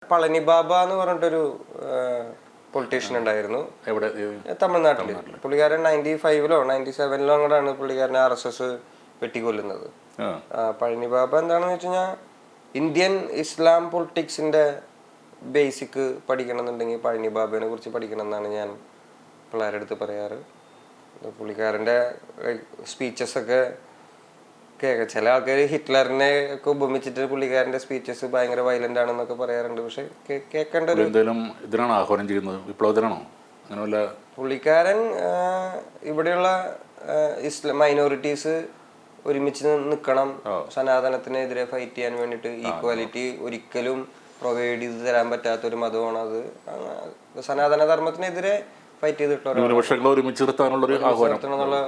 പളനി ബാബ എന്ന് പറഞ്ഞിട്ടൊരു പൊളിറ്റീഷ്യൻ ഉണ്ടായിരുന്നു തമിഴ്നാട്ടിൽ. പുള്ളിക്കാരൻ 95-ലോ 97-ലോ അങ്ങോട്ടാണ് പുള്ളിക്കാരനെ RSS വെട്ടിക്കൊല്ലുന്നത്. പഴനി ബാബ എന്താണെന്ന് വെച്ച് കഴിഞ്ഞാൽ ഇന്ത്യൻ ഇസ്ലാം പൊളിറ്റിക്സിന്റെ ബേസിക് പഠിക്കണം എന്നുണ്ടെങ്കിൽ പഴനി ബാബയെ കുറിച്ച് പഠിക്കണം എന്നാണ് ഞാൻ പിള്ളേരുടെ അടുത്ത് പറയാറ്. പുള്ളിക്കാരൻ്റെ സ്പീച്ചസ് ഒക്കെ ചില ആൾക്കാർ ഹിറ്റ്ലറിനെ ഒക്കെ ഉപമിച്ചിട്ട് പുള്ളിക്കാരൻ്റെ സ്പീച്ചസ് ഭയങ്കര വയലന്റ് ആണെന്നൊക്കെ പറയാറുണ്ട്. പക്ഷെ കേൾക്കേണ്ട ഒരു ഇതിനാണ് ആഹ്വാനം ചെയ്യുന്നത്, വിപ്ലവത്തിനാണോ? അങ്ങനെയല്ല, പുള്ളിക്കാരൻ ഇവിടെയുള്ള മൈനോറിറ്റീസ് ഒരുമിച്ച് നിൽക്കണം, സനാതനത്തിനെതിരെ ഫൈറ്റ് ചെയ്യാൻ വേണ്ടിയിട്ട്. ഈക്വാലിറ്റി ഒരിക്കലും പ്രൊവൈഡ് ചെയ്ത് തരാൻ പറ്റാത്തൊരു മതമാണ് അത്. സനാതന ധർമ്മത്തിനെതിരെ ഫൈറ്റ് ചെയ്തിട്ടുള്ള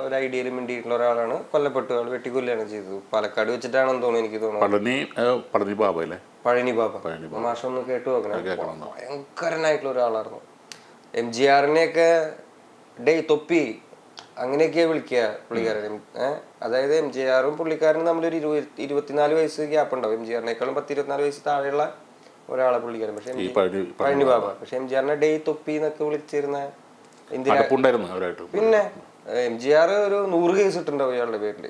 ഒരു ഐഡിയയിൽ മിണ്ടിയിട്ടുള്ള ഒരാളാണ്. കൊല്ലപ്പെട്ടു, ആൾ വെട്ടിക്കൊല്ലുകയാണ് ചെയ്തത്. പാലക്കാട് വെച്ചിട്ടാണെന്ന് തോന്നുന്നു, എനിക്ക് തോന്നുന്നു. പഴനി ബാബ മാഷം ഒന്ന് കേട്ടു നോക്കണം. ഭയങ്കരനായിട്ടുള്ള ഒരാളായിരുന്നു. MGRനെയൊക്കെ തൊപ്പി അങ്ങനെയൊക്കെയാ വിളിക്കുക പുള്ളിക്കാരൻ. അതായത് MGRും പുള്ളിക്കാരനും തമ്മിലൊരു 24 വയസ്സ് ഗ്യാപ്പ് ഉണ്ടാവും. MGRനേക്കാളും 10-24 വയസ്സ് താഴെയുള്ള ഒരാളെ പുള്ളിക്കാരൻ. പക്ഷെ പഴനി ബാബ പക്ഷെ MGRനെ തൊപ്പി എന്നൊക്കെ വിളിച്ചിരുന്ന പിന്നെ MGR ഒരു 100 കേസ് ഇട്ടുണ്ടാവും ഇയാളുടെ പേരിൽ,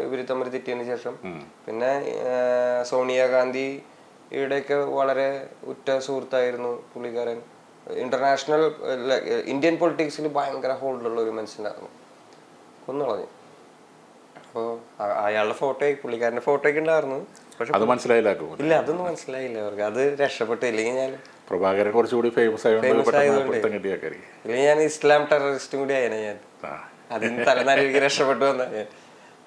ഇവര് തമ്മിൽ തെറ്റിയതിനു ശേഷം. പിന്നെ സോണിയാഗാന്ധിയുടെയൊക്കെ വളരെ ഉറ്റ സുഹൃത്തായിരുന്നു പുള്ളിക്കാരൻ. ഇന്റർനാഷണൽ ഇന്ത്യൻ പൊളിറ്റിക്സിൽ ഭയങ്കര ഹോൾഡുള്ള ഒരു മനുഷ്യനായിരുന്നു. കൊന്നുകളഞ്ഞു. അപ്പോൾ അയാളുടെ പുള്ളിക്കാരന്റെ ഫോട്ടോ ഒക്കെ ഉണ്ടായിരുന്നു. പക്ഷെ അത് മനസ്സിലായില്ല. ഇല്ല, അതൊന്നും മനസ്സിലായില്ല അവർക്ക്. അത് രക്ഷപ്പെട്ടു. ഇല്ലെങ്കിൽ ഞാൻ പ്രഭാകരൻ കുറച്ചുകൂടി ഫേമസ് ആയതുകൊണ്ട് ഇല്ലെങ്കിൽ ഞാൻ ഇസ്ലാം ടെററിസ്റ്റും കൂടി ആയേനെ. ഞാൻ അതിന് തലനാരിക്ക് രക്ഷപ്പെട്ടു വന്ന